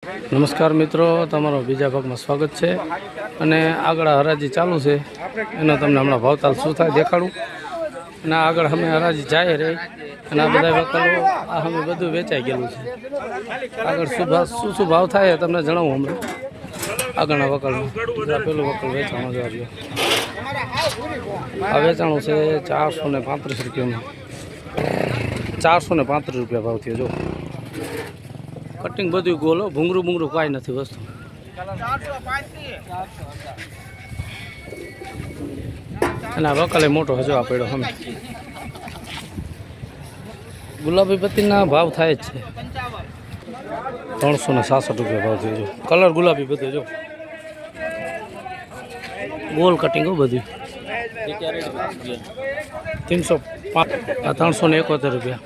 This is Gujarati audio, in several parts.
નમસ્કાર મિત્રો, તમારો બીજા ભાગમાં સ્વાગત છે અને આગળ હરાજી ચાલુ છે એનો તમને હમણાં ભાવતાલ શું થાય દેખાડું અને આગળ અમે હરાજી જાય રહી અને આ બધા વકલો આ અમે બધું વેચાઈ ગયેલું છે। આગળ શું ભાવ થાય તમને જણાવું હમણાં આગળના વકલમાં। પેલું વકલ વેચાણું જોવા આ વેચાણું છે 435 રૂપિયામાં, 435 રૂપિયા ભાવ થયો। જો કટિંગ બધું ગોલો, ભૂંગરું કાંઈ નથી વસ્તુ। અને આ વકલે મોટો હજો આ પડ્યો અમે। ગુલાબી પત્તીના ભાવ થાય જ છે 367 રૂપિયા ભાવ થયો। જો કલર ગુલાબી બધું જો ગોલ કટિંગ બધું 305 આ 371 રૂપિયા।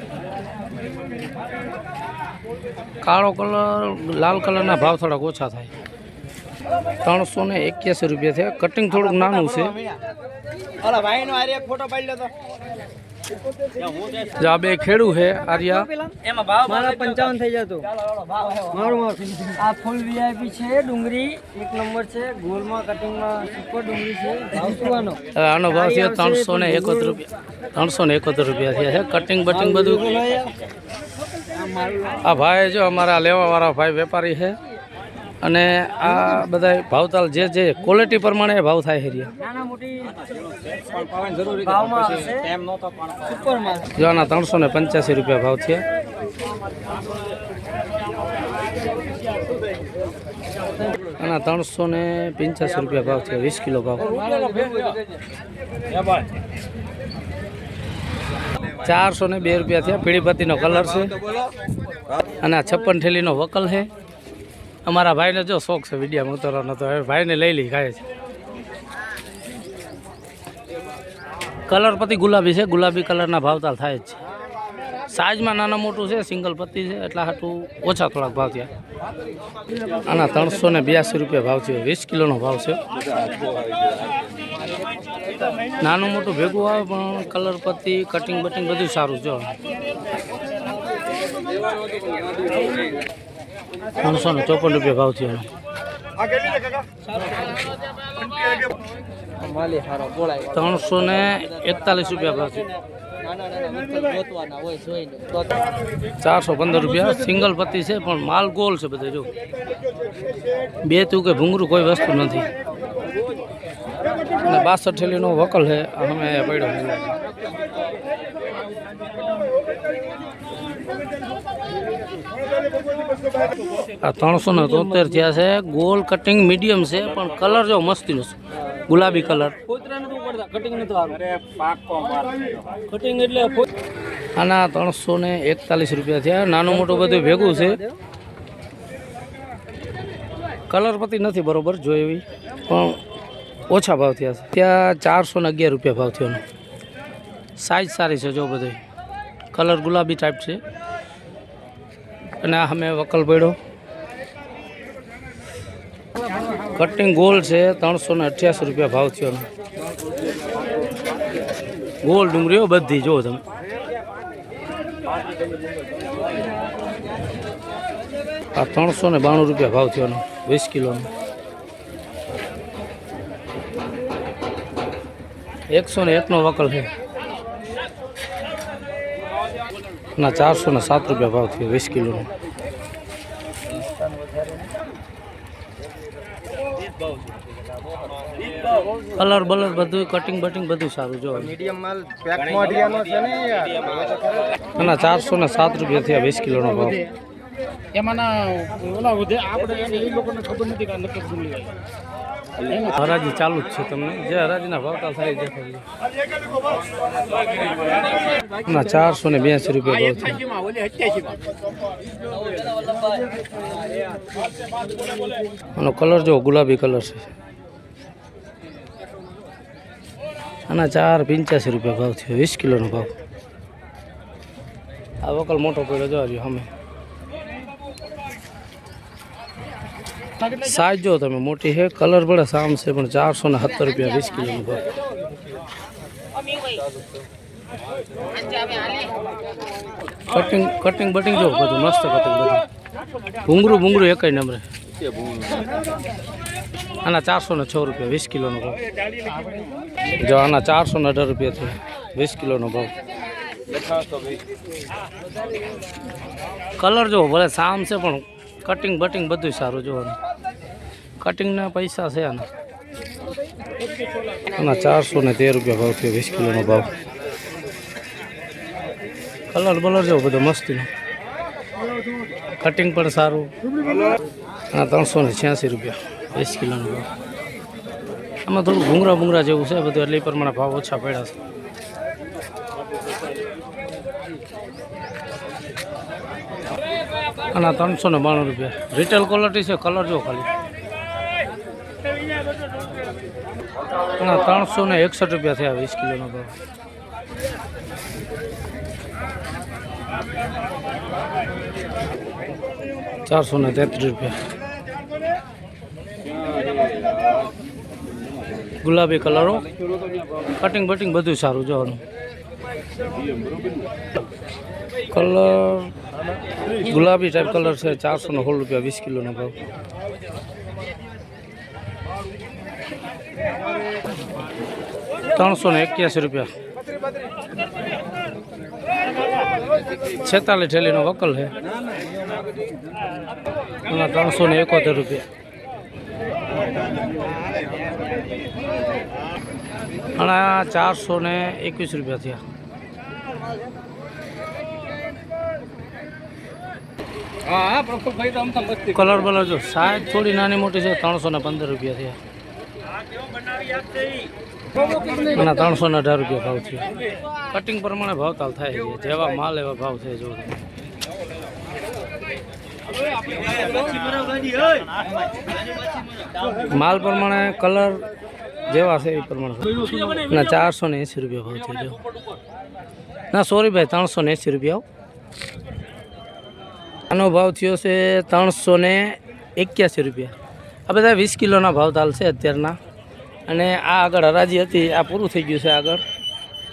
કાળો કલર લાલ કલરના ભાવ થોડાક ઓછા થાય 381 રૂપિયા છે। કટિંગ થોડુંક નાનું છે। જો આ બે ખેડૂ છે આર્યા એમાં ભાવ મારા 55 થઈ જતો મારું આ ફૂલ વીઆઈપી છે। ડુંગળી એક નંબર છે, ગોલમાં કટિંગમાં સુપર ડુંગળી છે। ભાવ સુવાનો આનો ભાવ છે 371 રૂપિયા, 371 રૂપિયા થયા છે। કટિંગ બટિંગ બધું આ ભાઈ જો અમારા લેવાવાળા ભાઈ વેપારી છે અને આ બધા ભાવતાલ જે ક્વોલિટી પ્રમાણે ભાવ થાય છે। જો આના 385 રૂપિયા ભાવ છે। આના 385 રૂપિયા ભાવ છે, 20 કિલો ભાવ। 402 રૂપિયા થયા। પીળીપત્તીનો કલર છે અને આ 56 થેલીનો વકલ છે। અમારા ભાઈને જો શોખ છે વિડીયામાં ઉતરવાનો, તો હવે ભાઈને લઈ લઈ ખાય છે। કલર પત્તી ગુલાબી છે, ગુલાબી કલરના ભાવતાલ થાય જ છે। સાઇઝમાં નાનું મોટું છે, સિંગલ પત્તી છે એટલા હાટું ઓછા થોડાક ભાવ થયા। આના 382 રૂપિયા ભાવ છે, 20 કિલોનો ભાવ છે। નાનું મોટું ભેગું આવે પણ કલર પત્તી કટિંગ બટિંગ બધું સારું જો। 354 રૂપિયા ભાવ થયો। 341 રૂપિયા ભાવ છે। 415 રૂપિયા સિંગલ પત્તી છે પણ માલ ગોલ છે બધે જો, બે તું કે ભૂંગરું કોઈ વસ્તુ નથી। અને 62 થેલીનો વકલ છે અમે પડ્યો છે। આ 373 થયા છે। ગોલ કટિંગ મીડિયમ છે પણ કલર જો મસ્તીનો છે, ગુલાબી કલર। આના 341 રૂપિયા થયા। નાનું મોટું બધું ભેગું છે, કલર પતિ નથી બરોબર જો એવી પણ ઓછા ભાવ થયા છે। ત્યાં 411 રૂપિયા ભાવ થયો। સાઇઝ સારી છે જો બધું, કલર ગુલાબી ટાઈપ છે। અને આ અમે વકલ પડ્યો, કટિંગ ગોલ છે 388 રૂપિયા ભાવ થયો। ગોલ ડુંગળીઓ બધી જો તમે। આ 392 રૂપિયા ભાવ થયો 20 કિલોનો। 101 નો વકલ છે ના 407 રૂપિયા ભાવ થયો 20 કિલોનો। કલર બલર બધું કટિંગ બટિંગ બધું સારું જો। મીડિયમ માલ પેક મોઢિયાનો છે ને યાર। ના 407 રૂપિયા થયા 20 કિલોનો ભાવ। એમાંના ઓલા વધે આપણે એ લોકોને ખબર નથી કે નક્કી શું લેવાય। હરાજી ચાલુ જ છે, તમને જે હરાજીના ભાવતાલ થાય દેખાય। ના 482 રૂપિયા ભાવ થયો। આનો કલર જો ગુલાબી કલર છે। આના 485 રૂપિયા ભાવ થયો, 20 કિલોનો ભાવ। આ વકલ મોટો પડ્યો જો હજી અમે। સાઈઝ જો તમે મોટી છે, કલર બડે સામ છે પણ 470 રૂપિયા 20 કિલોનો ભાવ। કટિંગ બટિંગ જો બધું મસ્ત કટિંગ બધું। ભૂંગરું ભૂંગરું એક નંબરે આના 406 રૂપિયા 20 કિલોનો ભાવ. જો આના 418 રૂપિયા છે 20 કિલોનો ભાવ. કલર જો ભલે સામ છે પણ કટિંગ બટિંગ બધું સારું જોવાનું. કટિંગના પૈસા છે આના. આના 413 રૂપિયા ભાવ થયો 20 કિલોનો ભાવ. કલર બલર જો બધો મસ્તીનો. કટિંગ પણ સારું. આના 386 રૂપિયા 20 કિલોનો ભાવ. આમાં થોડું ભૂંગરા ભૂંગરા જેવું છે બધું એટલે એ પ્રમાણે ભાવ ઓછા પડ્યા છે. આના 392 રૂપિયા રિટેલ ક્વોલિટી છે. કલર જો ખાલી. આના 361 રૂપિયા થયા 20 કિલોનો ભાવ. ₹433 રૂપિયા. ગુલાબી કલરો કટિંગ બટિંગ બધું સારું જોવાનું. કલર ગુલાબી ટાઈપ કલર છે. 416 રૂપિયા 20 કિલોનો ભાવ. ₹381 રૂપિયા. 46 થેલીનો વકલ છે. એના 371 રૂપિયા. આના 421 રૂપિયા થયા. કલર બલર જો સાઈઝ થોડી નાની મોટી છે. 315 રૂપિયા થયા. આના 318 રૂપિયા ભાવ થયો. કટિંગ પ્રમાણે ભાવતાલ થાય છે. જેવા માલ એવા ભાવ છે. જો માલ પ્રમાણે કલર જેવા છે એ પ્રમાણે. ના 480 રૂપિયા ભાવ થયો. ના સોરી ભાઈ 380 રૂપિયા. આનો ભાવ થયો છે 381 રૂપિયા. આ બધા 20 કિલોના ભાવતાલ છે અત્યારના. અને આ આગળ હરાજી હતી આ પૂરું થઈ ગયું છે. આગળ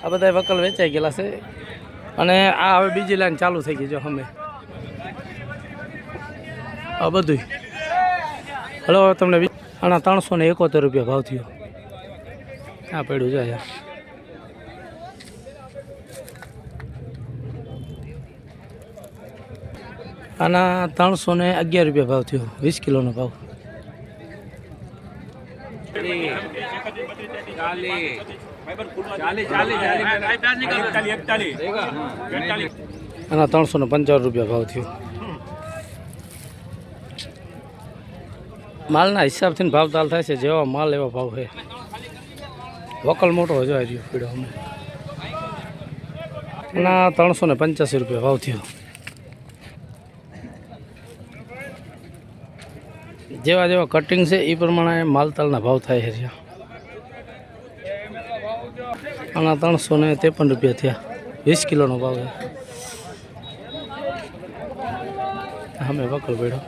આ બધા વકલ વેચાઈ ગયેલા છે. અને આ હવે બીજી લાઈન ચાલુ થઈ ગઈ. જો અમે આ બધું હલો તમને આના 371 રૂપિયા ભાવ થયો. આ પડ્યું જાય. આના 311 રૂપિયા ભાવ થયો 20 કિલોનો ભાવ. આના 355 રૂપિયા ભાવ થયો. માલના હિસાબથી ભાવ તાલ થાય છે. જેવા માલ એવા ભાવ છે. વકલ મોટો હજો રહ્યો પીડો અમે. આના 385 રૂપિયા ભાવ થયો. જેવા જેવા કટિંગ છે એ પ્રમાણે માલતાલના ભાવ થાય છે. આના 353 રૂપિયા થયા 20 કિલોનો ભાવ છે. અમે વકલ પડ્યો.